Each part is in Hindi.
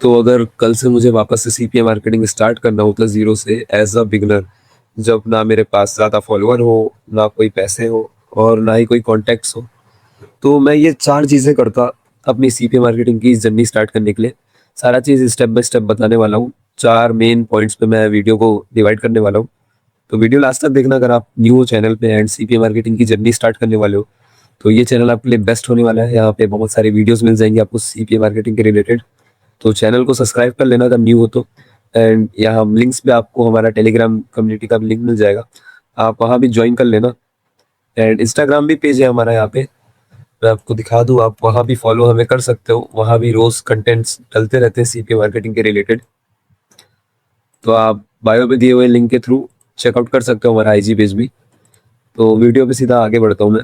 तो अगर कल से मुझे वापस से सीपीए मार्केटिंग स्टार्ट करना होता ज़ीरो से एज अ बिगनर, जब ना मेरे पास ज़्यादा फॉलोअर हो, ना कोई पैसे हो और ना ही कोई कॉन्टैक्ट्स हो, तो मैं ये 4 चीज़ें करता अपनी सीपीए मार्केटिंग की जर्नी स्टार्ट करने के लिए। सारा चीज़ स्टेप बाय स्टेप बताने वाला हूँ। 4 मेन पॉइंट्स पे मैं वीडियो को डिवाइड करने वाला हूँ। तो वीडियो लास्ट तक देखना अगर आप न्यू हो चैनल पे एंड सीपीए मार्केटिंग की जर्नी स्टार्ट करने वाले हो, तो ये चैनल आपके लिए बेस्ट होने वाला है। यहाँ पे बहुत सारे वीडियोज़ मिल जाएँगे आपको सीपीए मार्केटिंग के रिलेटेड। तो चैनल को सब्सक्राइब कर लेना अगर न्यू हो तो। एंड यहाँ लिंक्स पे आपको हमारा टेलीग्राम कम्युनिटी का भी लिंक मिल जाएगा, आप वहाँ भी ज्वाइन कर लेना। एंड इंस्टाग्राम भी पेज है हमारा यहाँ पे, मैं आपको दिखा दूँ, आप वहाँ भी फॉलो हमें कर सकते हो। वहाँ भी रोज कंटेंट्स डलते रहते हैं सीपीए मार्केटिंग के रिलेटेड, तो आप बायो पे दिए हुए लिंक के थ्रू चेकआउट कर सकते हो हमारा आईजी पेज भी। तो वीडियो पे सीधा आगे बढ़ता हूँ मैं।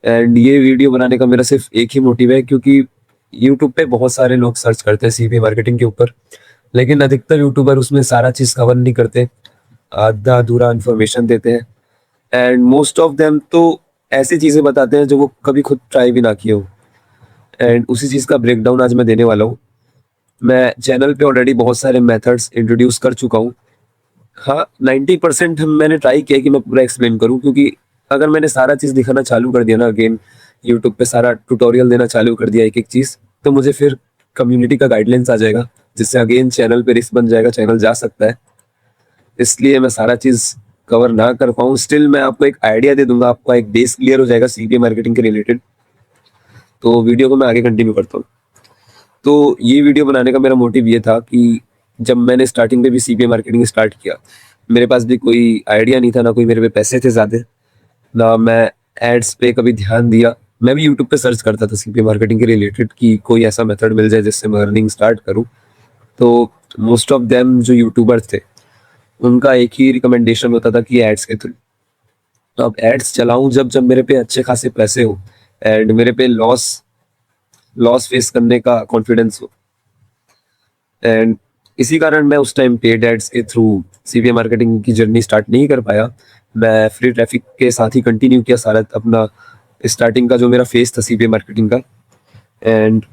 एंड ये वीडियो बनाने का मेरा सिर्फ एक ही मोटिव है, क्योंकि यूट्यूब पे बहुत सारे लोग सर्च करते हैं सीपीए मार्केटिंग के ऊपर, लेकिन अधिकतर यूट्यूबर उसमें सारा चीज़ कवर नहीं करते, आधा अधूरा इन्फॉर्मेशन देते हैं। एंड मोस्ट ऑफ देम तो ऐसी चीज़ें बताते हैं जो वो कभी खुद ट्राई भी ना किए हो। एंड उसी चीज़ का ब्रेकडाउन आज मैं देने वाला हूँ। मैं चैनल पे ऑलरेडी बहुत सारे मेथड्स इंट्रोड्यूस कर चुका हूँ। हाँ, 90% मैंने ट्राई किया कि मैं पूरा एक्सप्लेन करूँ, क्योंकि अगर मैंने सारा चीज़ दिखाना चालू कर दिया ना, अगेन यूट्यूब पे सारा ट्यूटोरियल देना चालू कर दिया एक एक चीज़, तो मुझे फिर कम्युनिटी का गाइडलाइंस आ जाएगा, जिससे अगेन चैनल पे रिस्क बन जाएगा, चैनल जा सकता है। इसलिए मैं सारा चीज़ कवर ना कर पाऊँ, स्टिल मैं आपको एक आइडिया दे दूंगा, आपका एक बेस क्लियर हो जाएगा सीपीए मार्केटिंग के रिलेटेड। तो वीडियो को मैं आगे कंटिन्यू करता हूँ। तो ये वीडियो बनाने का मेरा मोटिव ये था कि जब मैंने स्टार्टिंग में भी सीपीए मार्केटिंग स्टार्ट किया, मेरे पास भी कोई आइडिया नहीं था, ना कोई मेरे पे पैसे थे ज़्यादा, ना मैं एड्स पे कभी ध्यान दिया। मैं भी यूट्यूब पे सर्च करता था सीपीए मार्केटिंग के रिलेटेड कि कोई ऐसा मेथड मिल जाए जिससे मैं अर्निंग स्टार्ट करूँ। तो मोस्ट ऑफ देम जो यूट्यूबर्स थे, उनका एक ही रिकमेंडेशन होता था कि एड्स के थ्रू। तो अब एड्स चलाऊं जब जब मेरे पे अच्छे खासे पैसे हो एंड मेरे पे लॉस लॉस फेस करने का कॉन्फिडेंस हो। एंड इसी कारण मैं उस टाइम पेड एड्स के थ्रू सीपीए मार्केटिंग की जर्नी स्टार्ट नहीं कर पाया। मैं फ्री ट्रैफिक के साथ ही कंटिन्यू किया सारा अपना स्टार्टिंग का जो मेरा फेस था सीपीए मार्केटिंग का। एंड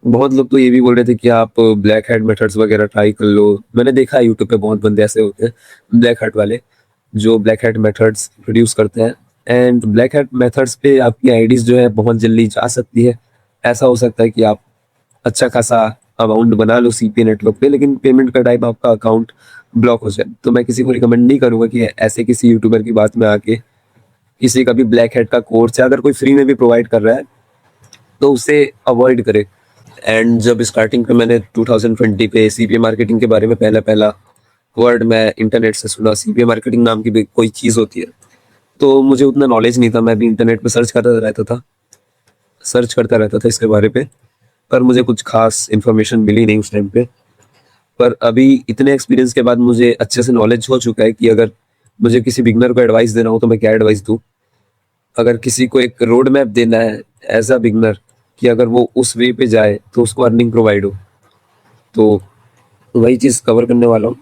बहुत लोग तो ये भी बोल रहे थे कि आप ब्लैक हैट मेथड्स वगैरह ट्राई कर लो। मैंने देखा है यूट्यूब पे बहुत बंदे ऐसे होते हैं ब्लैक हैट वाले, जो ब्लैक हैट मेथड्स प्रोड्यूस करते हैं। एंड ब्लैक हैट मेथड्स पे आपकी आईडीज जो है बहुत जल्दी जा सकती है। ऐसा हो सकता है कि आप अच्छा खासा अमाउंट बना लो सीपीए नेटवर्क पे, लेकिन पेमेंट का टाइम आपका अकाउंट ब्लॉक हो जाए। तो मैं किसी को रिकमेंड नहीं करूंगा कि ऐसे किसी यूट्यूबर की बात में आके किसी का भी ब्लैक हैट का कोर्स है, अगर कोई फ्री में भी प्रोवाइड कर रहा है तो उसे अवॉइड करे। एंड जब स्टार्टिंग पे मैंने 2020 पे सीपीए मार्केटिंग के बारे में पहला पहला वर्ड मैं इंटरनेट से सुना, सीपीए मार्केटिंग नाम की भी कोई चीज़ होती है, तो मुझे उतना नॉलेज नहीं था। मैं भी इंटरनेट पे सर्च करता रहता था इसके बारे पे, पर मुझे कुछ खास इन्फॉर्मेशन मिली नहीं उस टाइम पे। पर अभी इतने एक्सपीरियंस के बाद मुझे अच्छे से नॉलेज हो चुका है कि अगर मुझे किसी बिगनर को एडवाइस देना हो तो मैं क्या एडवाइस दूँ। अगर किसी को एक रोड मैप देना है एज अ बिगनर कि अगर वो उस वे पे जाए तो उसको अर्निंग प्रोवाइड हो, तो वही चीज़ कवर करने वाला हूँ।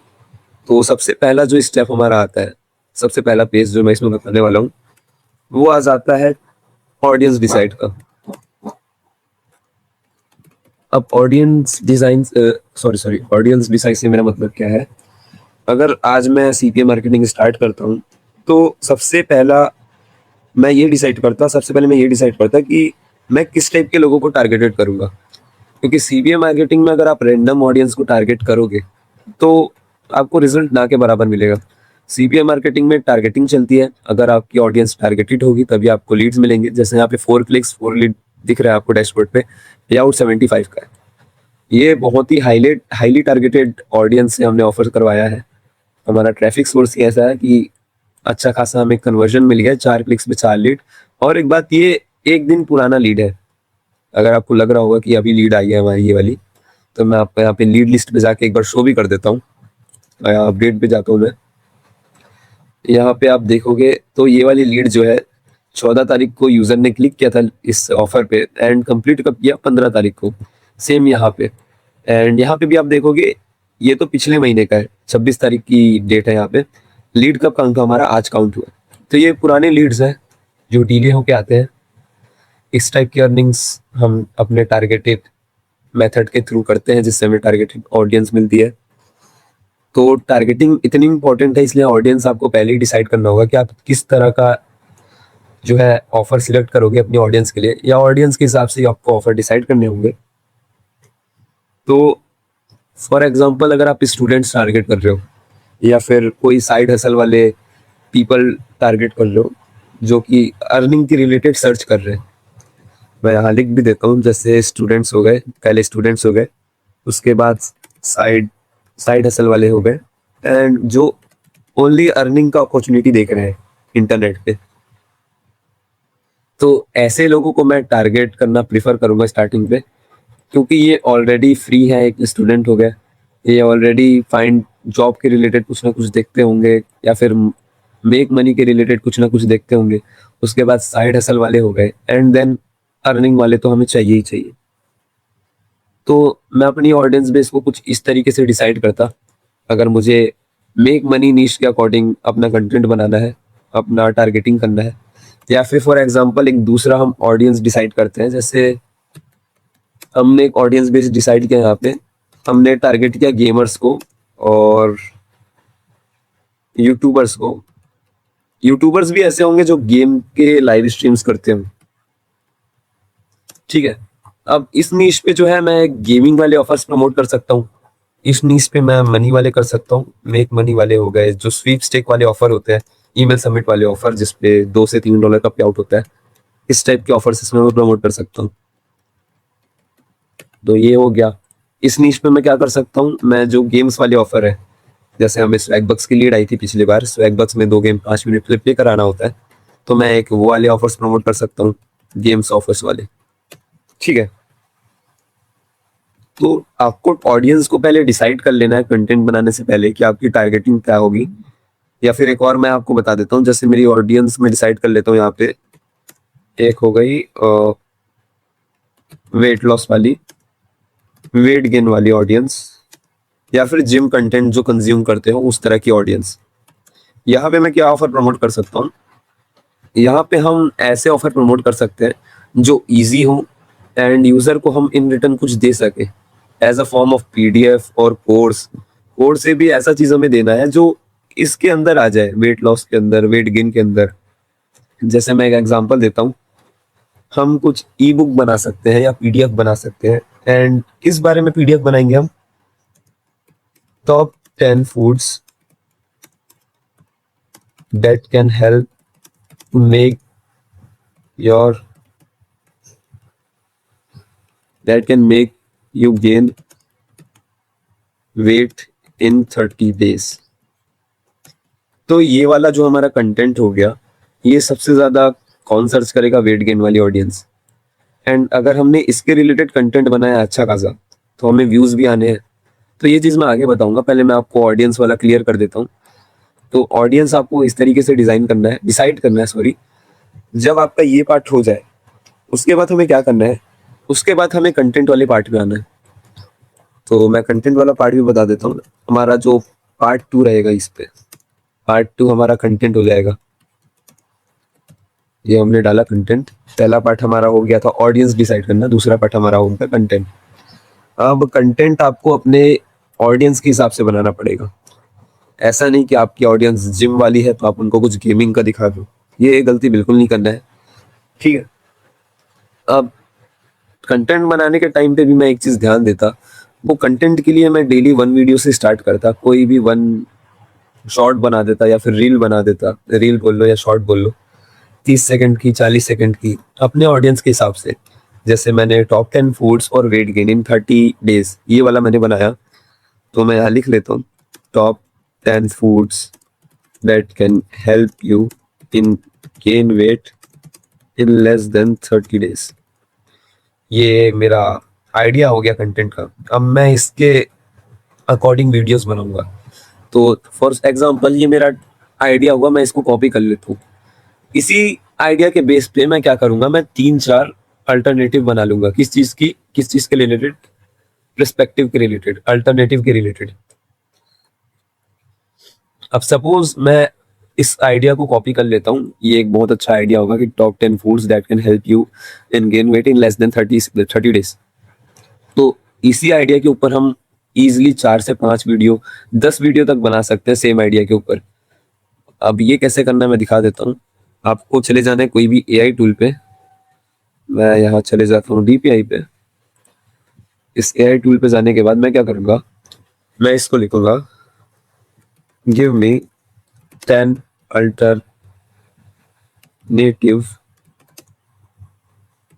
तो सबसे पहला जो स्टेप हमारा आता है, सबसे पहला पेज जो मैं इसमें बताने वाला हूँ, वो आ जाता है ऑडियंस डिसाइड का। अब audience design sorry audience decide से मेरा मतलब क्या है। अगर आज मैं सीपीए मार्केटिंग स्टार्ट करता हूँ, तो सबसे पहले मैं ये डिसाइड करता कि मैं किस टाइप के लोगों को टारगेटेड करूंगा। क्योंकि सीपीए मार्केटिंग में अगर आप रैंडम ऑडियंस को टारगेट करोगे तो आपको रिजल्ट ना के बराबर मिलेगा। सीपीए मार्केटिंग में टारगेटिंग चलती है, अगर आपकी ऑडियंस टारगेटेड होगी तभी आपको लीड्स मिलेंगे। जैसे यहाँ पे 4 क्लिक्स 4 लीड दिख रहा है आपको डैशबोर्ड पे, पे आउट 75 का है। ये बहुत ही हाईली टारगेटेड ऑडियंस से हमने ऑफर करवाया है। हमारा ट्रैफिक सोर्स ही ऐसा है कि अच्छा खासा हमें कन्वर्जन मिल गया है, 4 क्लिक्स में 4 लीड। और एक बात, ये एक दिन पुराना लीड है। अगर आपको लग रहा होगा कि अभी लीड आई है हमारी ये वाली, तो मैं आपको यहाँ पे लीड लिस्ट पे जाके एक बार शो भी कर देता हूँ। अपडेट पे जाता हूँ मैं, यहाँ पे आप देखोगे तो ये वाली लीड जो है 14 तारीख को यूजर ने क्लिक किया था इस ऑफर पे एंड कंप्लीट कब किया, 15 तारीख को। सेम यहाँ पे, एंड यहाँ पे भी आप देखोगे ये तो पिछले महीने का है, 26 तारीख की डेट है। यहाँ पे लीड कब काउंट हुआ, हमारा आज काउंट हुआ। तो ये पुराने लीड्स हैं जो डिले होके आते हैं। इस टाइप की अर्निंग्स हम अपने टारगेटेड मेथड के थ्रू करते हैं जिससे हमें टारगेटेड ऑडियंस मिलती है। तो टारगेटिंग इतनी इंपॉर्टेंट है, इसलिए ऑडियंस आपको पहले ही डिसाइड करना होगा कि आप किस तरह का जो है ऑफर सिलेक्ट करोगे अपनी ऑडियंस के लिए, या ऑडियंस के हिसाब से ही आपको ऑफर डिसाइड करने होंगे। तो फॉर एग्जांपल अगर आप स्टूडेंट्स टारगेट कर रहे हो या फिर कोई साइड हसल वाले पीपल टारगेट कर रहे हो जो कि अर्निंग के रिलेटेड सर्च कर रहे हैं, मैं यहाँ लिख भी देता हूँ, जैसे स्टूडेंट्स हो गए, पहले स्टूडेंट्स हो गए, उसके बाद साइड साइड हसल वाले हो गए, एंड जो ओनली अर्निंग का अपॉर्चुनिटी देख रहे हैं इंटरनेट पे। तो ऐसे लोगों को मैं टारगेट करना प्रिफर करूंगा स्टार्टिंग पे, क्योंकि ये ऑलरेडी फ्री है, एक स्टूडेंट हो गया, ये ऑलरेडी फाइंड जॉब के रिलेटेड कुछ ना कुछ देखते होंगे या फिर मेक मनी के रिलेटेड कुछ ना कुछ देखते होंगे। उसके बाद साइड हसल वाले हो गए, एंड देन अर्निंग वाले तो हमें चाहिए ही चाहिए। तो मैं अपनी ऑडियंस बेस को कुछ इस तरीके से डिसाइड करता, अगर मुझे मेक मनी नीश के अकॉर्डिंग अपना कंटेंट बनाना है, अपना टारगेटिंग करना है, या फिर फॉर एग्जांपल एक दूसरा हम ऑडियंस डिसाइड करते हैं। जैसे हमने एक ऑडियंस बेस डिसाइड किया, यहाँ पे हमने टारगेट किया गेमर्स को और यूट्यूबर्स को। यूट्यूबर्स भी ऐसे होंगे जो गेम के लाइव स्ट्रीम्स करते हैं, ठीक है। अब इस नीश पे जो है मैं गेमिंग वाले ऑफर्स प्रमोट कर सकता हूँ, इस नीश पे मैं मनी वाले कर सकता हूँ, मेक मनी वाले हो गए, जो स्वीप स्टेक वाले ऑफर होते हैं, ईमेल सबमिट वाले ऑफर जिसपे $2 से $3 का पे आउट होता है, इस टाइप के ऑफर्स इसमें मैं प्रमोट कर सकता हूँ। तो ये हो गया। इस नीश पे मैं क्या कर सकता हूँ, मैं जो गेम्स वाले ऑफर है, जैसे हमें स्वैग बक्स की लीड आई थी पिछली बार, स्वैग बक्स में 2 गेम 5 मिनट पे प्ले कराना होता है, तो मैं एक वो वाले ऑफर्स प्रमोट कर सकता हूँ, गेम्स ऑफर्स वाले, ठीक है। तो आपको ऑडियंस को पहले डिसाइड कर लेना है कंटेंट बनाने से पहले कि आपकी टारगेटिंग क्या होगी। या फिर एक और मैं आपको बता देता हूँ, जैसे मेरी ऑडियंस में डिसाइड कर लेता हूँ, यहाँ पे एक हो गई वेट लॉस वाली, वेट गेन वाली ऑडियंस, या फिर जिम कंटेंट जो कंज्यूम करते हो उस तरह की ऑडियंस। यहाँ पे मैं क्या ऑफर प्रमोट कर सकता हूँ, यहाँ पे हम ऐसे ऑफर प्रमोट कर सकते हैं जो इजी हो एंड यूजर को हम इन रिटर्न कुछ दे सके as a form of PDF और कोर्स। कोर्स से भी ऐसा चीज हमें देना है जो इसके अंदर आ जाए, वेट लॉस के अंदर, वेट गेन के अंदर। जैसे मैं एक एग्जांपल देता हूँ, हम कुछ ई बुक बना सकते हैं या पीडीएफ बना सकते हैं, एंड किस बारे में पीडीएफ बनाएंगे हम, top 10 foods that can help make your that can make you gain weight in 30 days। तो ये वाला जो हमारा कंटेंट हो गया, ये सबसे ज्यादा कौन सर्च करेगा, वेट गेन वाली ऑडियंस। एंड अगर हमने इसके रिलेटेड कंटेंट बनाया अच्छा खासा तो हमें व्यूज भी आने हैं। तो ये चीज मैं आगे बताऊंगा, पहले मैं आपको ऑडियंस वाला क्लियर कर देता हूँ। तो ऑडियंस आपको इस तरीके से डिसाइड करना है, सॉरी। जब आपका ये पार्ट हो जाए, उसके बाद हमें क्या करना है, उसके बाद हमें कंटेंट वाले पार्ट में आना है। तो मैं कंटेंट वाला पार्ट भी बता देता हूँ। हमारा जो पार्ट 2 रहेगा, इस पे पार्ट 2 हमारा कंटेंट हो जाएगा। ये हमने डाला कंटेंट, पहला पार्ट हमारा हो गया था ऑडियंस डिसाइड करना, दूसरा पार्ट हमारा हो गया कंटेंट। अब कंटेंट आपको अपने ऑडियंस के हिसाब से बनाना पड़ेगा। ऐसा नहीं कि आपकी ऑडियंस जिम वाली है तो आप उनको कुछ गेमिंग का दिखा दो, ये गलती बिल्कुल नहीं करना है, ठीक है। अब कंटेंट बनाने के टाइम पे भी मैं एक चीज ध्यान देता, वो कंटेंट के लिए मैं डेली 1 वीडियो से स्टार्ट करता, कोई भी 1 शॉर्ट बना देता या फिर रील बना देता, रील बोल लो या शॉर्ट बोल लो, 30 सेकंड की, 40 सेकंड की, अपने ऑडियंस के हिसाब से। जैसे मैंने टॉप 10 फूड्स और वेट गेन इन 30 डेज, ये वाला मैंने बनाया, तो मैं यहाँ लिख लेता हूँ, top 10 foods that can help you in gain weight in less than 30 days. ये मेरा आइडिया हो गया कंटेंट का। अब मैं इसके अकॉर्डिंग वीडियोस बनाऊंगा। तो फॉर एग्जांपल ये मेरा आइडिया होगा, मैं इसको कॉपी कर लेता हूँ। इसी आइडिया के बेस पे मैं क्या करूंगा, मैं 3-4 अल्टरनेटिव बना लूंगा। किस चीज के रिलेटेड, पर्सपेक्टिव के रिलेटेड, अल्टरनेटिव के रिलेटेड। अब सपोज मैं इस आइडिया को कॉपी कर लेता हूँ, ये एक बहुत अच्छा आइडिया होगा कि top 10 foods that can help you in gain weight in less than 30 days. तो इसी आइडिया के ऊपर हम इजिली 4 से 5 वीडियो 10 वीडियो तक बना सकते हैं सेम आइडिया के ऊपर। अब ये कैसे करना है मैं दिखा देता हूँ। आपको चले जाना है कोई भी एआई टूल पे। मैं यहाँ चले जाता हूँ डीपीआई पे। इस एआई टूल पे जाने के बाद मैं क्या करूँगा, मैं इसको लिखूंगा give me 10 alternative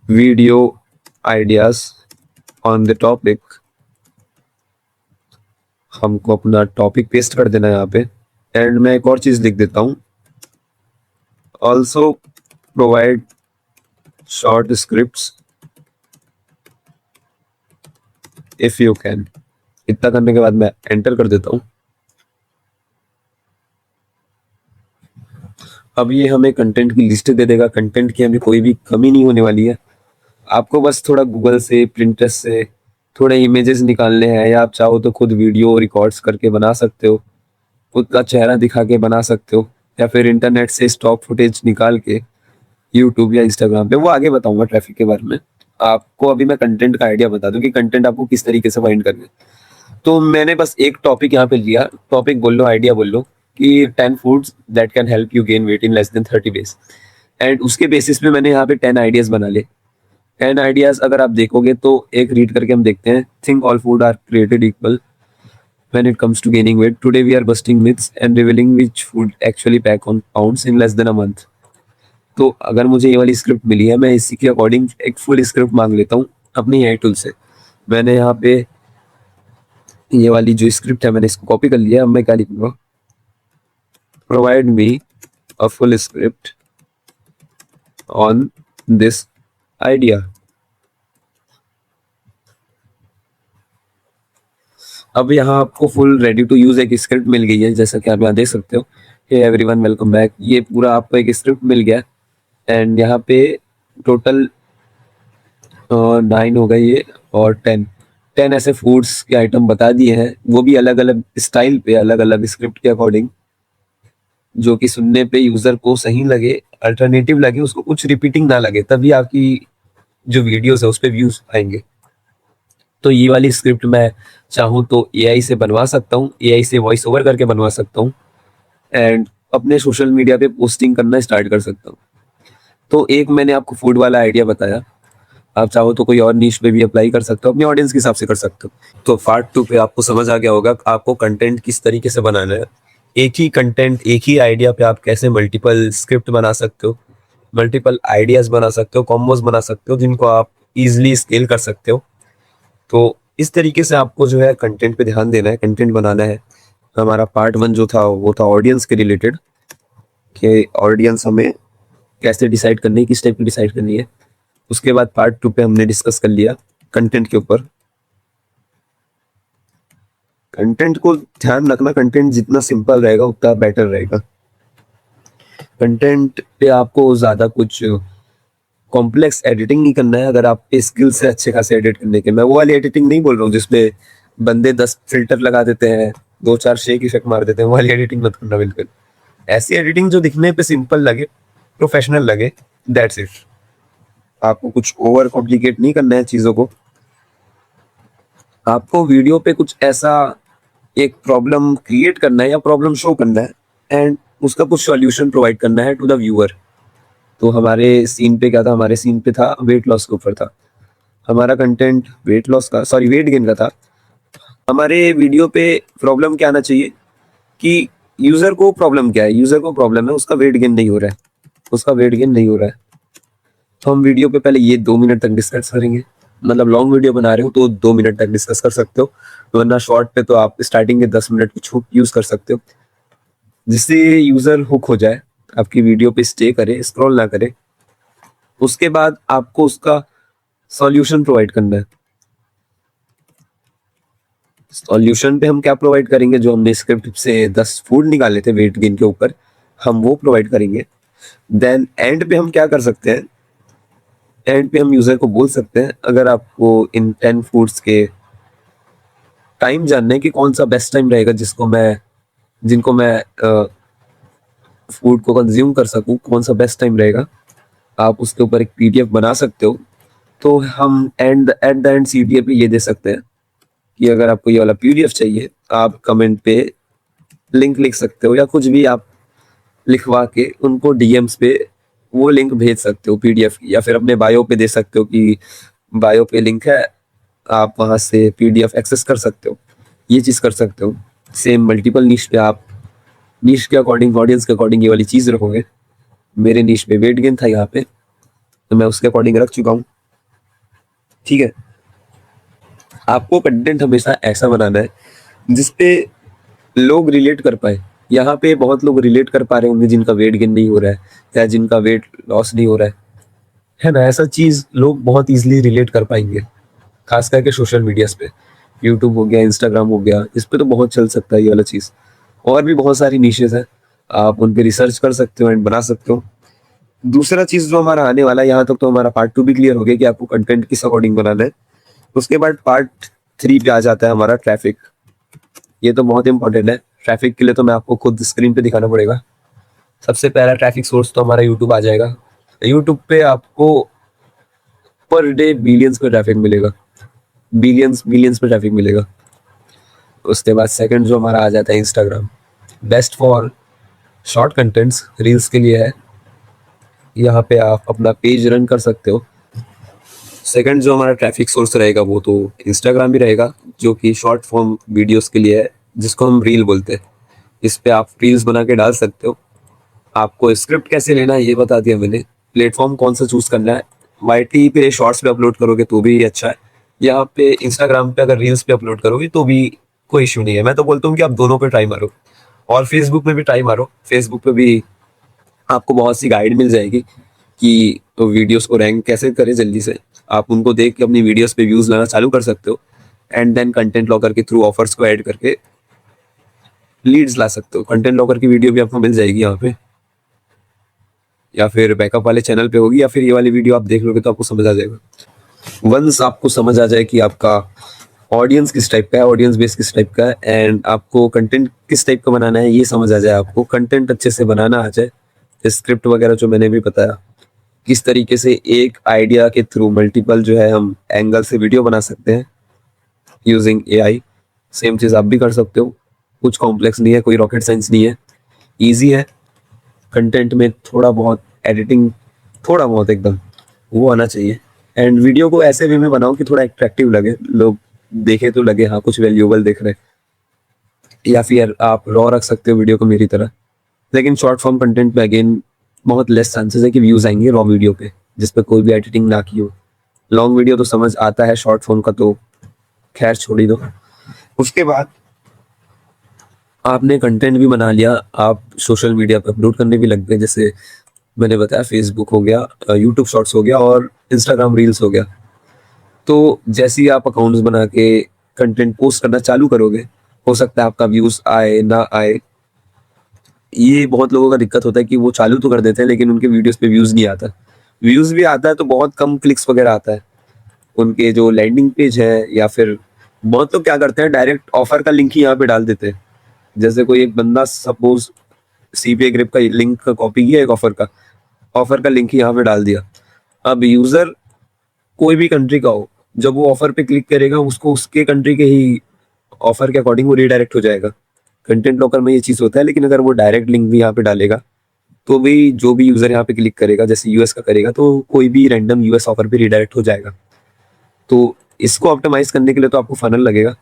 video ideas on the topic. हमको अपना टॉपिक पेस्ट कर देना है यहाँ पे। एंड मैं एक और चीज लिख देता हूँ, also provide short scripts if you can. इतना करने के बाद मैं एंटर कर देता हूँ। अब ये हमें कंटेंट की लिस्ट दे देगा। कंटेंट की हमें कोई भी कमी नहीं होने वाली है। आपको बस थोड़ा गूगल से, प्रिंटरेस्ट से थोड़े इमेजेस निकालने हैं, या आप चाहो तो खुद वीडियो रिकॉर्ड्स करके बना सकते हो, खुद का चेहरा दिखा के बना सकते हो, या फिर इंटरनेट से स्टॉक फुटेज निकाल के यूट्यूब या इंस्टाग्राम पे, वो आगे बताऊंगा ट्रैफिक के बारे में। आपको अभी मैं कंटेंट का आइडिया बता दूं कि कंटेंट आपको किस तरीके से फाइंड करना है। तो मैंने बस एक टॉपिक यहाँ पे लिया, टॉपिक बोल लो, आइडिया बोल लो कि 10 foods that can help you gain weight in less than 30 days. And उसके बेसिस पे मैंने यहाँ पे 10 आइडियाज बना ले। 10 आइडियाज अगर आप देखोगे तो एक रीड करके हम देखते हैं। Think all food are created equal when it comes to gaining weight. Today we are busting myths and revealing which food actually pack on pounds in less than a month. तो अगर मुझे ये वाली स्क्रिप्ट मिली है, मैं इसी के अकॉर्डिंग एक फुल स्क्रिप्ट मांग लेता हूँ अपनी एआई टूल से। मैंने यहाँ पे ये वाली जो स्क्रिप्ट है मैंने इसको कॉपी कर लिया। अब मैं क्या लिखूंगा, provide me a full script on this idea. अब यहाँ आपको फुल रेडी टू यूज एक स्क्रिप्ट मिल गई है, जैसा कि आप यहाँ देख सकते हो। हे एवरीवन वेलकम बैक, ये पूरा आपको एक स्क्रिप्ट मिल गया। एंड यहाँ पे टोटल 9 हो गए ये, और 10 ऐसे फूड्स के आइटम बता दिए हैं, वो भी अलग अलग स्टाइल पे, अलग अलग स्क्रिप्ट के अकॉर्डिंग, जो कि सुनने पे यूजर को सही लगे, अल्टरनेटिव लगे, उसको कुछ रिपीटिंग ना लगे, तभी आपकी जो वीडियोस है उस पर व्यूज आएंगे। तो ये वाली स्क्रिप्ट मैं चाहूँ तो एआई से बनवा सकता हूँ, एआई से वॉइस ओवर करके बनवा सकता हूँ, एंड अपने सोशल मीडिया पे पोस्टिंग करना स्टार्ट कर सकता हूँ। तो एक मैंने आपको फूड वाला आइडिया बताया, आप चाहो तो कोई और नीश पे भी अप्लाई कर सकते हो, अपने ऑडियंस के हिसाब से कर सकते हो। तो पार्ट 2 पे आपको समझ आ गया होगा आपको कंटेंट किस तरीके से बनाना है। एक ही कंटेंट, एक ही आइडिया पे आप कैसे मल्टीपल स्क्रिप्ट बना सकते हो, मल्टीपल आइडियाज बना सकते हो, कॉम्बोज बना सकते हो, जिनको आप इजिली स्केल कर सकते हो। तो इस तरीके से आपको जो है कंटेंट पे ध्यान देना है, कंटेंट बनाना है। हमारा पार्ट 1 जो था वो था ऑडियंस के रिलेटेड, कि ऑडियंस हमें कैसे डिसाइड करनी है, किस टाइप की डिसाइड करनी है। उसके बाद पार्ट 2 पे हमने डिस्कस कर लिया कंटेंट के ऊपर। कंटेंट को ध्यान रखना, कंटेंट जितना सिंपल रहेगा उतना बेटर रहेगा। कंटेंट पे आपको ज्यादा कुछ कॉम्प्लेक्स एडिटिंग नहीं करना है। अगर आप स्किल्स है अच्छे खासे एडिट करने के, मैं वो वाली एडिटिंग नहीं बोल रहा हूँ जिसमें बंदे 10 फिल्टर लगा देते हैं, 2-4 शेक इफेक्ट मार देते हैं, वो वाली एडिटिंग मत करना बिल्कुल। ऐसी एडिटिंग जो दिखने पे सिंपल लगे, प्रोफेशनल लगे, दैट्स इट। आपको कुछ ओवर कॉम्प्लिकेट नहीं करना है चीजों को। आपको वीडियो पे कुछ ऐसा एक प्रॉब्लम क्रिएट करना है या प्रॉब्लम शो करना है, एंड उसका कुछ सॉल्यूशन प्रोवाइड करना है टू द व्यूअर। तो हमारे सीन पे क्या था, हमारे सीन पे था वेट लॉस के ऊपर था हमारा कंटेंट, वेट लॉस का, सॉरी वेट गेन का था। हमारे वीडियो पे प्रॉब्लम क्या आना चाहिए कि यूजर को प्रॉब्लम क्या है, यूजर को प्रॉब्लम है उसका वेट गेन नहीं हो रहा है, उसका वेट गेन नहीं हो रहा है। तो हम वीडियो पे पहले ये 2 मिनट तक डिस्कस करेंगे। मतलब लॉन्ग वीडियो बना रहे हो तो 2 मिनट तक डिस्कस कर सकते हो, वरना शॉर्ट पे तो आप स्टार्टिंग के 10 मिनट कुछ हुक यूज कर सकते हो, जिससे यूजर हुक हो जाए, आपकी वीडियो पे स्टे करे, स्क्रॉल ना करे। उसके बाद आपको उसका सॉल्यूशन प्रोवाइड करना है। सॉल्यूशन पे हम क्या प्रोवाइड करेंगे, जो हमने स्क्रिप्ट से 10 फूड निकाले थे वेट गेन के ऊपर, हम वो प्रोवाइड करेंगे। देन एंड पे हम क्या कर सकते हैं, एंड पे हम यूजर को बोल सकते हैं, अगर आपको इन 10 फूड्स के टाइम जानना है कि कौन सा बेस्ट टाइम रहेगा जिनको मैं फूड को कंज्यूम कर सकूं, कौन सा बेस्ट टाइम रहेगा, आप उसके ऊपर एक पीडीएफ बना सकते हो। तो हम एट द एंड सीपीए पे ये दे सकते हैं कि अगर आपको ये वाला पीडीएफ चाहिए, आप कमेंट पे लिंक लिख सकते हो या कुछ भी आप लिखवा के उनको डीएम्स पे वो लिंक भेज सकते हो पीडीएफ, या फिर अपने बायो पे दे सकते हो कि बायो पे लिंक है, आप वहां से पीडीएफ एक्सेस कर सकते हो। ये चीज कर सकते हो। सेम मल्टीपल नीश पे आप नीश के अकॉर्डिंग, ऑडियंस के अकॉर्डिंग ये वाली चीज रखोगे। मेरे नीश पे वेट गेन था यहाँ पे, तो मैं उसके अकॉर्डिंग रख चुका हूँ। ठीक है, आपको कंटेंट हमेशा ऐसा बनाना है जिसपे लोग रिलेट कर पाए। यहाँ पे बहुत लोग रिलेट कर पा रहे होंगे जिनका वेट गेन नहीं हो रहा है या जिनका वेट लॉस नहीं हो रहा है ना। ऐसा चीज लोग बहुत इजीली रिलेट कर पाएंगे, खास करके सोशल मीडियाज पे। यूट्यूब हो गया, इंस्टाग्राम हो गया, इस पे तो बहुत चल सकता है ये वाला चीज। और भी बहुत सारी निशेज है, आप उन पे रिसर्च कर सकते हो एंड बना सकते हो। दूसरा चीज जो हमारा आने वाला है, यहाँ तक तो हमारा पार्ट 2 भी क्लियर हो गया कि आपको कंटेंट किस अकॉर्डिंग बनाना है। उसके बाद पार्ट 3 पे आ जाता है हमारा ट्रैफिक। ये तो बहुत इंपॉर्टेंट है। ट्रैफिक के लिए तो मैं आपको खुद स्क्रीन पे दिखाना पड़ेगा। सबसे पहला ट्रैफिक सोर्स तो हमारा यूट्यूब आ जाएगा। यूट्यूब पे आपको पर डे बिलियंस पे ट्रैफिक मिलेगा, बिलियंस बिलियंस पे ट्रैफिक मिलेगा। उसके बाद सेकंड जो हमारा आ जाता है Instagram, best for short contents, reels के लिए है। यहाँ पे आप अपना पेज रन कर सकते हो। सेकंड जो हमारा ट्रैफिक सोर्स रहेगा वो तो इंस्टाग्राम भी रहेगा, जो कि शॉर्ट फॉर्म वीडियोस के लिए है, जिसको हम रील बोलते हैं। इस पे आप रील्स बना के डाल सकते हो। आपको स्क्रिप्ट कैसे लेना है ये बता दिया मैंने। प्लेटफॉर्म कौन सा चूज करना है, वाईटी पे शॉर्ट्स पे अपलोड करोगे तो भी अच्छा है, यहाँ पे इंस्टाग्राम पे अगर रील्स पे अपलोड करोगे तो भी कोई इश्यू नहीं है। मैं तो बोलता हूँ कि आप दोनों पे ट्राई मारो, और फेसबुक पे भी ट्राई मारो। फेसबुक पे भी आपको बहुत सी गाइड मिल जाएगी कि तो वीडियोस को रैंक कैसे करें जल्दी से। आप उनको देख के अपनी वीडियोस पे व्यूज लाना चालू कर सकते हो, एंड देन कंटेंट लॉकर के थ्रू ऑफर्स को ऐड करके लीड्स ला सकते हो। कंटेंट लॉकर की वीडियो भी आपको मिल जाएगी यहाँ पे, या फिर बैकअप वाले चैनल पे होगी, या फिर ये वाली वीडियो आप देख लोगे तो आपको समझ आ जाएगा। वंस आपको समझ आ जाए कि आपका ऑडियंस किस टाइप का है, ऑडियंस बेस किस टाइप का है, एंड आपको कंटेंट किस टाइप का बनाना है, ये समझ आ जाए, आपको कंटेंट अच्छे से बनाना आ जाए, स्क्रिप्ट वगैरह जो मैंने भी बताया, किस तरीके से एक आइडिया के थ्रू मल्टीपल जो है हम एंगल से वीडियो बना सकते हैं यूजिंग एआई। सेम चीज़ आप भी कर सकते हो। कुछ कॉम्प्लेक्स नहीं है, कोई रॉकेट साइंस नहीं है, ईजी है। कंटेंट में थोड़ा बहुत एडिटिंग, थोड़ा बहुत एकदम वो आना चाहिए, एंड वीडियो को ऐसे वे में बनाओ कि थोड़ा अट्रैक्टिव लगे, लोग देखे तो लगे हाँ कुछ वैल्यूएबल देख रहे हैं। या फिर आप रॉ रख सकते हो वीडियो को मेरी तरह, लेकिन शॉर्ट फॉर्म कंटेंट पे अगेन बहुत लेस चांसेस है कि व्यूज आएंगे रॉ वीडियो पे, जिसपे कोई भी एडिटिंग ना की हो। लॉन्ग वीडियो तो समझ आता है, शॉर्ट फॉर्म का तो खैर छोड़ ही दो। उसके बाद आपने कंटेंट भी बना लिया, आप सोशल मीडिया पे अपलोड करने भी लग गए, जैसे मैंने बताया फेसबुक हो गया, यूट्यूब शॉर्ट्स हो गया और इंस्टाग्राम रील्स हो गया। तो जैसे ही आप अकाउंट्स बना के कंटेंट पोस्ट करना चालू करोगे, हो सकता है आपका व्यूज आए ना आए। ये बहुत लोगों का दिक्कत होता है कि वो चालू तो कर देते हैं लेकिन उनके वीडियोस पे व्यूज नहीं आता। व्यूज भी आता है तो बहुत कम क्लिक्स वगैरह आता है। उनके जो लैंडिंग पेज है, या फिर बहुत लोग क्या करते हैं डायरेक्ट ऑफर का लिंक ही यहाँ पे डाल देते हैं। जैसे कोई एक बंदा सपोज सीपीए ग्रिप का लिंक कॉपी किया, एक ऑफर का लिंक ही यहाँ पे डाल दिया। अब यूजर कोई भी कंट्री का हो, जब वो ऑफर पे क्लिक करेगा उसको उसके कंट्री के ही ऑफर के अकॉर्डिंग वो रीडायरेक्ट हो जाएगा। कंटेंट लॉकर में ये चीज होता है, लेकिन अगर वो डायरेक्ट लिंक भी यहाँ पे डालेगा तो भी जो भी यूजर यहाँ पे क्लिक करेगा, जैसे यूएस का करेगा तो कोई भी रैंडम यूएस ऑफर पे रीडायरेक्ट हो जाएगा। तो इसको ऑप्टिमाइज करने के लिए तो आपको फनल लगेगा।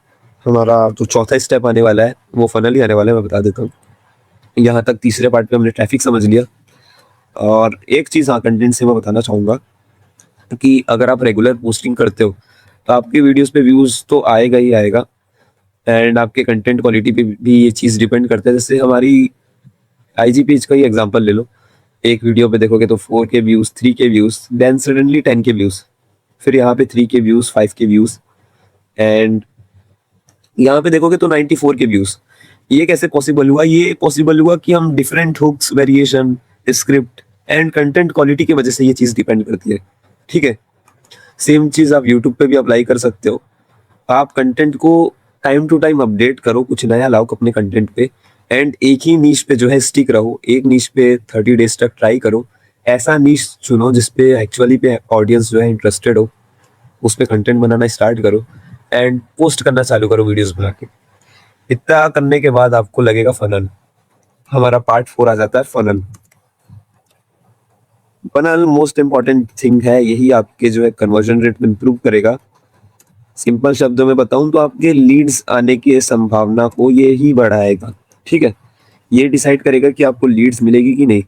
हमारा जो चौथा स्टेप आने वाला है वो फनल ही आने वाला है, मैं बता देता हूँ। यहाँ तक तीसरे पार्ट पे हमने ट्रैफिक समझ लिया। और एक चीज़ हाँ कंटेंट से मैं बताना चाहूँगा कि अगर आप रेगुलर पोस्टिंग करते हो तो आपकी वीडियोस पे व्यूज़ तो आएगा ही आएगा, एंड आपके कंटेंट क्वालिटी पे भी ये चीज़ डिपेंड करता है। जैसे हमारी आईजी पेज का ही एग्जांपल ले लो, एक वीडियो पे देखोगे तो 4K views, 3K views, then suddenly 10K views, फिर यहाँ पे 3K views, 5K views, and यहाँ पे देखोगे तो 94K व्यूज़। ये कैसे पॉसिबल हुआ? ये पॉसिबल हुआ कि हम different hooks, variation, script and content quality की वजह से ये चीज़ डिपेंड करती है। ठीक है, सेम चीज़ आप यूट्यूब पे भी अप्लाई कर सकते हो। आप कंटेंट को टाइम टू टाइम अपडेट करो, कुछ नया लाओ अपने कंटेंट पे, एंड एक ही नीश पे जो है स्टिक रहो। एक नीश पे 30 डेज तक ट्राई करो। ऐसा नीश चुनो जिसपे एक्चुअली पे ऑडियंस जो है इंटरेस्टेड हो, उस पर कंटेंट बनाना स्टार्ट करो एंड पोस्ट करना चालू करो वीडियोस बना के। इतना करने के बाद आपको लगेगा फनल। हमारा पार्ट 4 आ जाता है funnel. Funnel most important thing है, यही आपके जो है कन्वर्जन रेट में इंप्रूव करेगा। सिंपल शब्दों में बताऊं तो आपके लीड्स आने की संभावना को ये ही बढ़ाएगा। ठीक है, ये डिसाइड करेगा कि आपको लीड्स मिलेगी कि नहीं।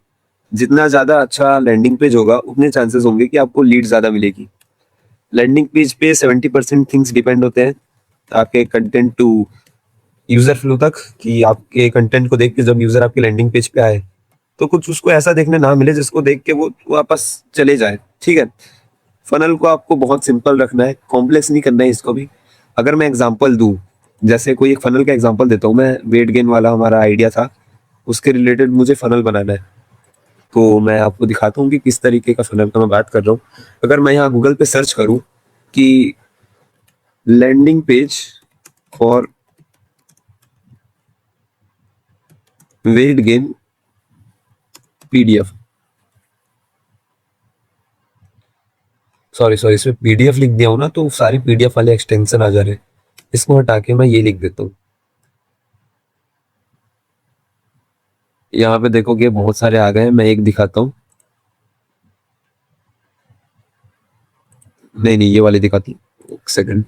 जितना ज्यादा अच्छा लैंडिंग पेज होगा उतने चांसेस होंगे कि आपको लीड ज्यादा मिलेगी। लैंडिंग पेज पे 70% थिंग्स डिपेंड होते हैं, आपके कंटेंट टू यूजर फ्लो तक, कि आपके कंटेंट को देख के जब यूजर आपके लैंडिंग पेज पे आए तो कुछ उसको ऐसा देखने ना मिले जिसको देख के वो वापस चले जाए। ठीक है, फनल को आपको बहुत सिंपल रखना है, कॉम्प्लेक्स नहीं करना है इसको भी। अगर मैं एग्जांपल दूं, जैसे कोई एक फनल का एग्जांपल देता हूँ मैं, वेट गेन वाला हमारा आइडिया था, उसके रिलेटेड मुझे फनल बनाना है। तो मैं आपको दिखाता हूँ कि किस तरीके का फनल का मैं बात कर रहा हूँ। अगर मैं यहाँ गूगल पे सर्च करूँ कि landing page for weight gain PDF, sorry sorry, इसमें पीडीएफ लिख दिया हूँ ना तो सारे पीडीएफ वाले एक्सटेंशन आ जा रहे हैं। इसको हटा के मैं ये लिख देता हूँ। यहाँ पे देखोगे बहुत सारे आ गए हैं, मैं एक दिखाता हूँ। नहीं नहीं, ये वाले दिखाती हूँ, एक सेकंड।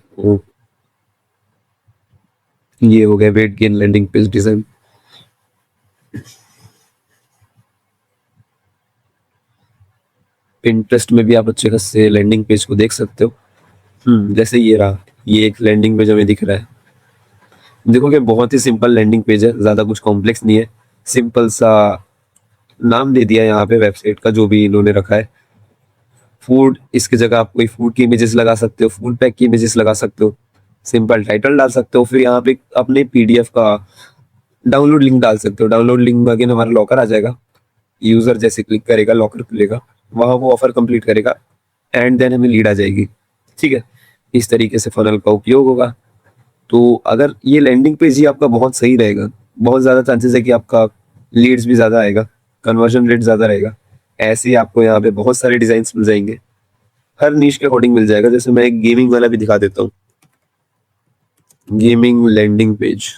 ये हो गया weight gain landing page design. Pinterest में भी आप अच्छे खासे लैंडिंग पेज को देख सकते हो। जैसे ये रहा, ये एक लैंडिंग पेज हमें दिख रहा है। देखोगे बहुत ही सिंपल लैंडिंग पेज है, ज्यादा कुछ कॉम्प्लेक्स नहीं है। सिंपल सा नाम दे दिया यहाँ पे वेबसाइट का जो भी इन्होंने रखा है, फूड। इसकी जगह आप कोई फूड की इमेजेस लगा सकते हो, फूड पैक की इमेजेस लगा सकते हो, सिंपल टाइटल डाल सकते हो। फिर यहाँ पे अपने पीडीएफ का डाउनलोड लिंक डाल सकते हो। डाउनलोड लिंक में अगेन हमारा लॉकर आ जाएगा। यूजर जैसे क्लिक करेगा, लॉकर खुलेगा, वहां वो ऑफर कंप्लीट करेगा एंड देन हमें लीड आ जाएगी। ठीक है, इस तरीके से फनल का उपयोग होगा। तो अगर ये लैंडिंग पेज ही आपका बहुत सही रहेगा, बहुत ज्यादा चांसेस है कि आपका लीड्स भी ज्यादा आएगा, कन्वर्जन रेट ज्यादा रहेगा। ऐसे ही आपको यहाँ पे बहुत सारे डिजाइन मिल जाएंगे, हर नीश के अकॉर्डिंग मिल जाएगा। जैसे मैं एक गेमिंग वाला भी दिखा देता हूँ, गेमिंग लैंडिंग पेज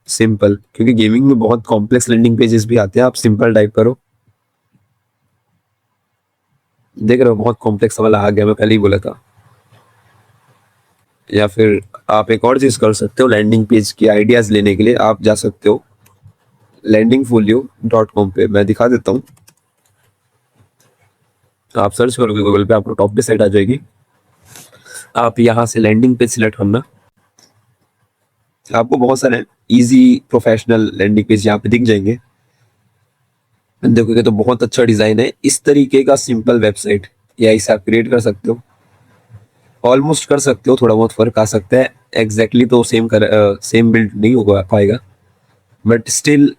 सिंपल, क्योंकि गेमिंग में बहुत कॉम्प्लेक्स लैंडिंग पेजेस भी आते हैं। आप सिंपल टाइप करो, देख रहे हो बहुत कॉम्प्लेक्स वाला आ गया, मैं पहले ही बोला था। या फिर आप एक और चीज कर सकते हो, लैंडिंग पेज की आइडियाज लेने के लिए आप जा सकते हो landingfolio.com पे। मैं दिखा देता हूँ, आप सर्च करोगे गूगल पे, आपको टॉप पे साइट आ जाएगी। आप यहाँ से लैंडिंग पेज सिलेक्ट करना, आपको बहुत सारे इजी प्रोफेशनल लैंडिंग पेज यहाँ पे दिख जाएंगे। देखोगे तो बहुत अच्छा डिजाइन है। इस तरीके का सिंपल वेबसाइट या इसे आप क्रिएट कर सकते हो, ऑलमोस्ट कर सकते हो। थोड़ा बहुत फर्क आ सकता है, एग्जैक्टली तो सेम बिल्ड नहीं हो पाएगा, बट स्टिल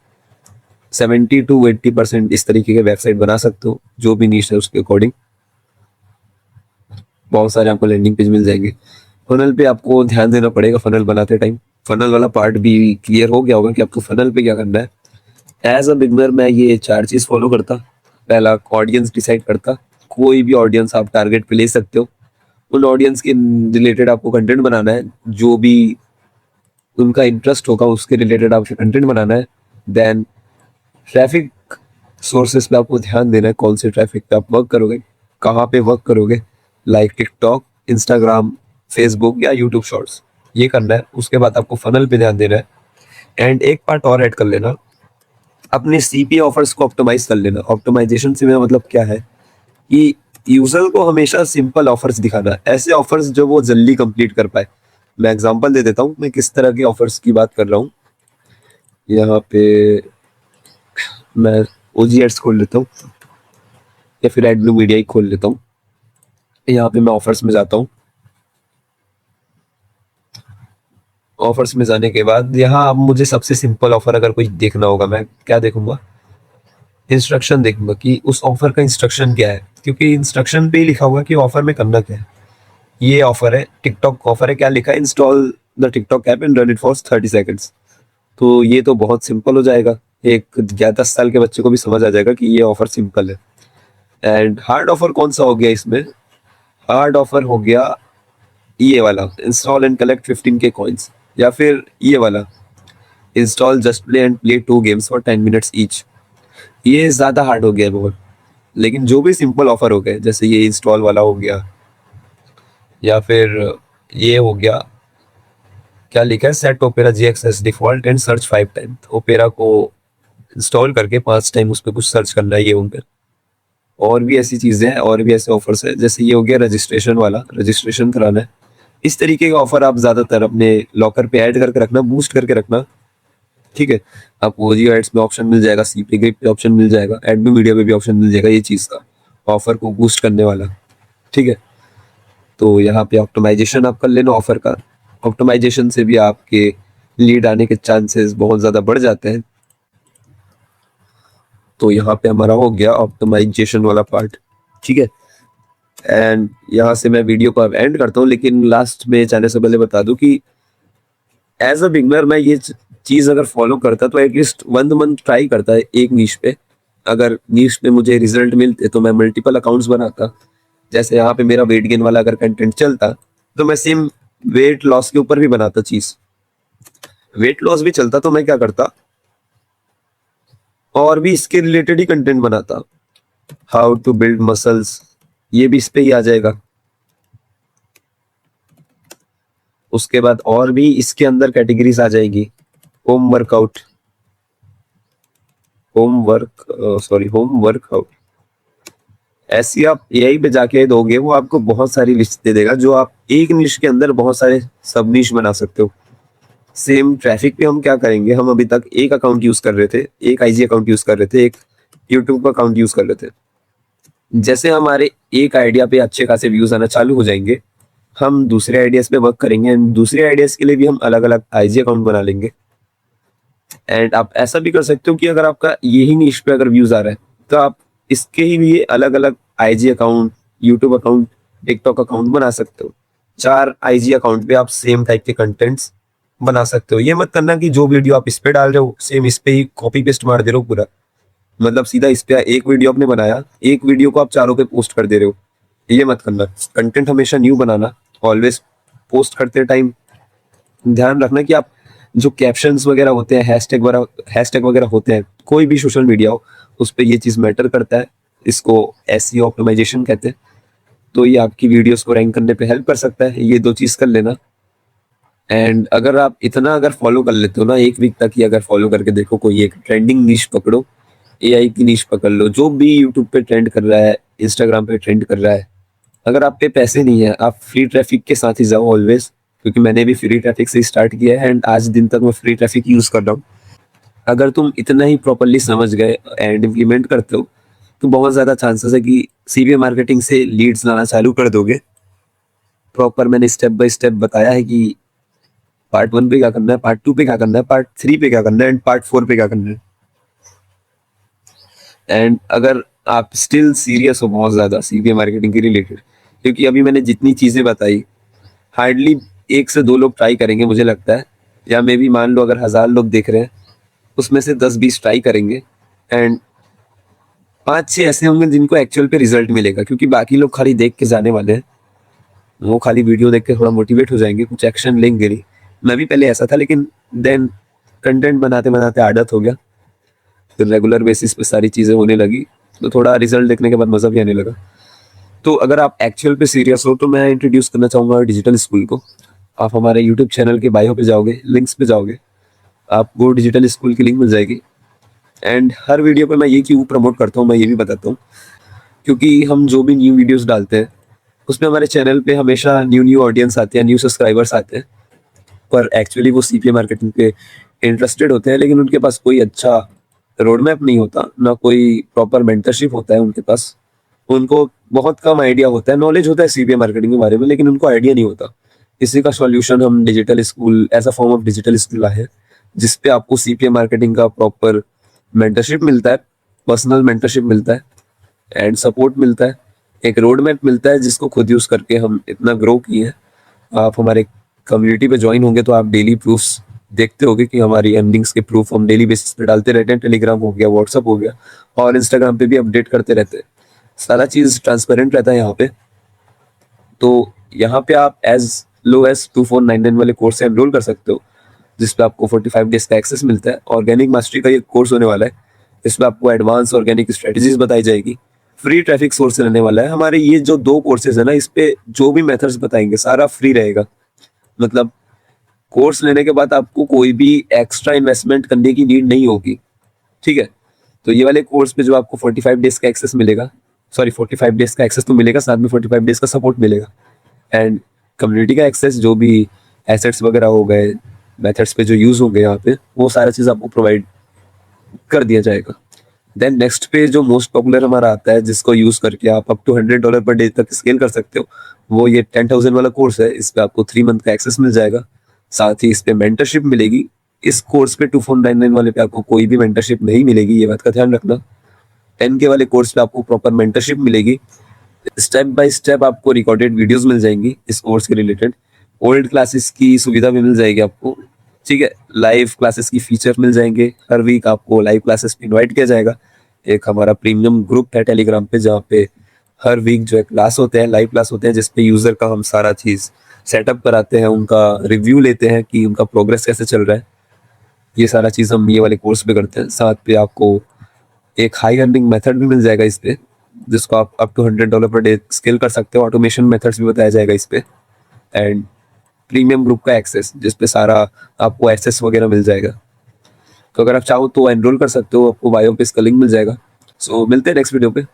70 to 80% इस तरीके के वेबसाइट बना सकते हो, जो भी नीश है उसके अकॉर्डिंग। बहुत सारे आपको लैंडिंग पेज मिल जाएंगे। फनल पे आपको ध्यान देना पड़ेगा फनल बनाते टाइम। फनल वाला पार्ट भी क्लियर हो गया होगा कि आपको फनल पे क्या करना है। एज अ बिगनर मैं ये 4 चीज फॉलो करता। पहला, ऑडियंस डिसाइड करता। कोई भी ऑडियंस आप टारगेट पे ले सकते हो, उन ऑडियंस के रिलेटेड आपको कंटेंट बनाना है, जो भी उनका इंटरेस्ट होगा उसके रिलेटेड आपको कंटेंट बनाना है। देन ट्रैफिक सोर्सेस पे आपको ध्यान देना है, कौन से ट्रैफिक पे आप वर्क करोगे, कहाँ पे वर्क करोगे, लाइक टिकटॉक, इंस्टाग्राम, फेसबुक या यूट्यूब शॉर्ट्स, ये करना है। उसके बाद आपको फनल पे ध्यान देना है। एंड एक पार्ट और ऐड कर लेना, अपने सीपी ऑफर्स को ऑप्टिमाइज कर लेना। ऑप्टिमाइजेशन से मेरा मतलब क्या है कि यूजर को हमेशा सिंपल ऑफर्स दिखाना, ऐसे ऑफर्स जो वो जल्दी कंप्लीट कर पाए। मैं एग्जांपल दे देता हूँ मैं किस तरह के ऑफर्स की बात कर रहा हूँ। यहाँ पे मैं ओजी एड्स खोल लेता हूँ या फिर एडब्लू मीडिया ही खोल लेता हूँ। यहाँ पे मैं ऑफर्स में जाता हूँ। ऑफर्स में जाने के बाद यहाँ अब मुझे सबसे सिंपल ऑफर अगर कोई देखना होगा, मैं क्या देखूंगा, इंस्ट्रक्शन देखूंगा कि उस ऑफर का इंस्ट्रक्शन क्या है, क्योंकि इंस्ट्रक्शन पे ही लिखा हुआ है कि ऑफर में करना क्या है। ये ऑफर है, टिकटॉक ऑफर है, क्या लिखा है, install the TikTok app and run it for 30 seconds. तो ये तो बहुत सिंपल हो जाएगा, एक 10 साल के बच्चे को भी समझ आ जाएगा कि ये ऑफर सिंपल है। एंड हार्ड ऑफर कौन सा हो गया इसमें, हार्ड ऑफर हो गया ये वाला, install and collect 15K coins, या फिर ये वाला, install just play and play 2 games for 10 minutes each. ये ज्यादा हार्ड हो गया है बहुत। लेकिन जो भी सिंपल ऑफर हो गए, जैसे ये इंस्टॉल वाला हो गया, या फिर ये हो गया, क्या लिखा है, set Opera GX as default and search 5 time. Opera को इंस्टॉल करके 5 टाइम उस पर कुछ सर्च करना है, ये उन पर। और भी ऐसी चीजें हैं, और भी ऐसे ऑफर्स है, जैसे ये हो गया रजिस्ट्रेशन वाला, रजिस्ट्रेशन कराना है। इस तरीके का ऑफर आप ज्यादातर अपने लॉकर पे ऐड करके रखना, बूस्ट करके रखना। ठीक है, आपको जियो एड्स में ऑप्शन मिल जाएगा, सीपी ग्रिप पे ऑप्शन मिल जाएगा, एडमी मीडिया पे भी ऑप्शन मिल जाएगा, ये चीज का ऑफर को बूस्ट करने वाला। ठीक है, तो यहाँ पे ऑप्टिमाइजेशन आप कर लेना ऑफर का। ऑप्टिमाइजेशन से भी आपके लीड आने के चांसेस बहुत ज्यादा बढ़ जाते हैं। तो यहाँ पे हमारा हो गया ऑप्टिमाइजेशन वाला पार्ट। ठीक है, एंड यहाँ से मैं वीडियो को अब एंड करता हूँ, लेकिन लास्ट में जाने से पहले बता दूं कि एज अ बिगनर मैं ये चीज अगर फॉलो करता तो एटलीस्ट 1 मंथ ट्राई करता है एक नीश पे। अगर नीश पे मुझे रिजल्ट मिलते तो मैं मल्टीपल अकाउंट्स बनाता। जैसे यहाँ पे मेरा वेट गेन वाला अगर कंटेंट चलता तो मैं सेम वेट लॉस के ऊपर भी बनाता चीज। वेट लॉस भी चलता तो मैं क्या करता, और भी इसके रिलेटेड ही कंटेंट बनाता। हाउ टू बिल्ड मसल्स, ये भी इस पे ही आ जाएगा। उसके बाद और भी इसके अंदर कैटेगरीज आ जाएगी, होम वर्कआउट, होम वर्कआउट। ऐसी आप एआई पे जाके दोगे, वो आपको बहुत सारी लिस्ट दे देगा, जो आप एक निश के अंदर बहुत सारे सब निश बना सकते हो। सेम ट्रैफिक पे हम क्या करेंगे, हम अभी तक एक अकाउंट यूज कर रहे थे, एक आईजी अकाउंट यूज कर रहे थे, एक यूट्यूब का अकाउंट यूज कर रहे थे। जैसे हमारे एक आइडिया पे अच्छे खासे व्यूज आना चालू हो जाएंगे, हम दूसरे आइडियाज पे वर्क करेंगे, एंड दूसरे आइडियाज के लिए भी हम अलग अलग आईजी अकाउंट बना लेंगे। एंड आप ऐसा भी कर सकते हो कि अगर आपका यही निश पे अगर व्यूज आ रहा है, तो आप इसके ही लिए अलग अलग IG account, YouTube account, TikTok account बना सकते हो। 4 आईजी अकाउंट पे आप सेम टाइप के कंटेंट्स बना सकते हो। ये मत करना कि जो वीडियो आप इस पे डाल रहे हो सेम इस पे ही कॉपी पेस्ट मार दे रहे हो पूरा। मतलब सीधा इस पे एक वीडियो आपने बनाया, एक वीडियो को आप चारों पे पोस्ट कर दे रहे हो, ये मत करना। कंटेंट हमेशा न्यू बनाना। ऑलवेज पोस्ट करते टाइम ध्यान रखना कि आप जो कैप्शंस वगैरह होते हैं, हैशटैग वगैरह होते हैं, कोई भी सोशल मीडिया हो, उस पर ये चीज मैटर करता है। इसको एसईओ ऑप्टिमाइजेशन कहते हैं। तो ये आपकी वीडियोस को रैंक करने पे हेल्प कर सकता है। ये 2 चीज कर लेना। एंड अगर आप इतना अगर फॉलो कर लेते हो ना, एक वीक तक ही अगर फॉलो करके देखो, कोई एक ट्रेंडिंग निश पकड़ो, एआई की निश पकड़ लो, जो भी यूट्यूब पे ट्रेंड कर रहा है, इंस्टाग्राम पे ट्रेंड कर रहा है। अगर आप पे पैसे नहीं है, आप फ्री ट्रैफिक के साथ ही जाओ ऑलवेज, क्योंकि मैंने भी फ्री ट्रैफिक से स्टार्ट किया है एंड आज दिन तक मैं फ्री ट्रैफिक यूज कर रहा हूँ। अगर तुम इतना ही प्रॉपरली समझ गए एंड इम्प्लीमेंट करते हो, तो बहुत ज्यादा चांसेस है कि सीबीए मार्केटिंग से लीड्स लाना चालू कर दोगे। प्रॉपर मैंने स्टेप बाय स्टेप बताया है कि पार्ट 1 पे क्या करना है, पार्ट 2 पे क्या करना है, पार्ट 3 पे क्या करना है, एंड पार्ट 4 पे क्या करना है। एंड अगर आप स्टिल सीरियस हो बहुत ज्यादा सीबीए मार्केटिंग के रिलेटेड, क्योंकि अभी मैंने जितनी चीजें बताई, हार्डली 1 से 2 लोग ट्राई करेंगे मुझे लगता है, या मे भी मान लो अगर 1000 लोग देख रहे हैं, उसमें से 10-20 ट्राई करेंगे, एंड 5-6 ऐसे होंगे जिनको एक्चुअल पे रिजल्ट मिलेगा, क्योंकि बाकी लोग खाली देख के जाने वाले हैं। वो खाली वीडियो देख के थोड़ा मोटिवेट हो जाएंगे, कुछ एक्शन लेंगे नहीं। मैं भी पहले ऐसा था, लेकिन देन कंटेंट बनाते बनाते आदत हो गया, फिर रेगुलर बेसिस पे सारी चीजें होने लगी, तो थोड़ा रिजल्ट देखने के बाद मजा भी आने लगा। तो अगर आप एक्चुअल पे सीरियस हो, तो मैं इंट्रोड्यूस करना चाहूंगा डिजिटल स्कूल को। आप हमारे यूट्यूब चैनल के बायो पे जाओगे, लिंक्स पे जाओगे, आपको डिजिटल स्कूल की लिंक मिल जाएगी। एंड हर वीडियो पे मैं ये क्यों प्रमोट करता हूँ, मैं ये भी बताता हूँ, क्योंकि हम जो भी न्यू वीडियोस डालते हैं, उसमें हमारे चैनल पे हमेशा न्यू न्यू ऑडियंस आते हैं, न्यू सब्सक्राइबर्स आते हैं, पर एक्चुअली वो सीपीए मार्केटिंग पे इंटरेस्टेड होते हैं, लेकिन उनके पास कोई अच्छा रोड मैप नहीं होता, ना कोई प्रॉपर मेंटरशिप होता है उनके पास। उनको बहुत कम आइडिया होता है, नॉलेज होता है सीपीए मार्केटिंग के बारे में, लेकिन उनको आइडिया नहीं होता। इसी का सॉल्यूशन हम digital school as a form of digital school लाए हैं, जिसपे आपको सीपीए मार्केटिंग का प्रॉपर मेंटरशिप मिलता है, पर्सनल मेंटरशिप मिलता है, एंड सपोर्ट मिलता है, एक रोड मैप मिलता है, जिसको खुद यूज करके हम इतना ग्रो किए हैं। आप हमारे कम्युनिटी पे ज्वाइन होंगे तो आप डेली प्रूफ्स देखते होगे कि हमारी अर्निंग्स के प्रूफ हम डेली बेसिस पे डालते रहते हैं। टेलीग्राम हो गया, व्हाट्सअप हो गया, और इंस्टाग्राम पे भी अपडेट करते रहते हैं। सारा चीज ट्रांसपेरेंट रहता है यहाँ पे। तो यहाँ पे आप एज लो एज 2499 वाले कोर्स से एनरोल कर सकते हो, जिसपे आपको 45 डेज का एक्सेस मिलता है। ऑर्गेनिक मास्टरी का ये कोर्स होने वाला है, इसमें आपको एडवांस ऑर्गेनिक स्ट्रेटजीज बताई जाएगी, फ्री ट्रैफिक सोर्स रहने वाला है। हमारे ये जो 2 कोर्सेज है ना, इस पे जो भी मेथड्स बताएंगे सारा फ्री रहेगा। मतलब कोर्स लेने के बाद आपको कोई भी एक्स्ट्रा इन्वेस्टमेंट करने की नीड नहीं होगी, ठीक है। तो ये वाले कोर्स पे जो आपको 45 डेज का एक्सेस मिलेगा, सॉरी 45 डेज का एक्सेस तो मिलेगा, साथ में 45 डेज का सपोर्ट मिलेगा, एंड कम्युनिटी का एक्सेस, जो भी एसेट्स वगैरह हो गए, मेथड्स पे जो यूज होंगे यहाँ पे, वो सारा चीज आपको प्रोवाइड कर दिया जाएगा। देन नेक्स्ट पे जो मोस्ट पॉपुलर हमारा आता है, जिसको यूज करके आप अप टू $100 पर डे तक स्केल कर सकते हो, वो ये 10,000 वाला कोर्स है। इस पे आपको 3 मंथ का एक्सेस मिल जाएगा, साथ ही इस पे मेंटरशिप मिलेगी। इस कोर्स पे 2499 वाले पे आपको कोई भी मेंटरशिप नहीं मिलेगी, ये बात का ध्यान रखना। 10K वाले कोर्स पे आपको प्रॉपर मेंटरशिप मिलेगी। स्टेप बाय स्टेप आपको रिकॉर्डेड वीडियोस मिल जाएंगी इस कोर्स के रिलेटेड। ओल्ड क्लासेस की सुविधा भी मिल जाएगी आपको, ठीक है। लाइव क्लासेस की फीचर मिल जाएंगे, हर वीक आपको लाइव क्लासेस पे इनवाइट किया जाएगा। एक हमारा प्रीमियम ग्रुप है टेलीग्राम पे, जहाँ पे हर वीक जो है क्लास होते हैं, लाइव क्लास होते हैं, जिसपे यूजर का हम सारा चीज सेटअप कराते हैं, उनका रिव्यू लेते हैं कि उनका प्रोग्रेस कैसे चल रहा है। ये सारा चीज हम ये वाले कोर्स पे करते हैं। साथ पे आपको एक हाई अर्निंग मेथड भी मिल जाएगा इस पे, जिसको आप up to $100 per day scale कर सकते हो। ऑटोमेशन मेथड्स भी बताया जाएगा इस पे, एंड प्रीमियम ग्रुप का एक्सेस, जिसपे सारा आपको एक्सेस वगैरह मिल जाएगा। तो अगर आप चाहो तो एनरोल कर सकते हो, आपको बायो पे इसका लिंक मिल जाएगा। सो मिलते हैं नेक्स्ट वीडियो पे।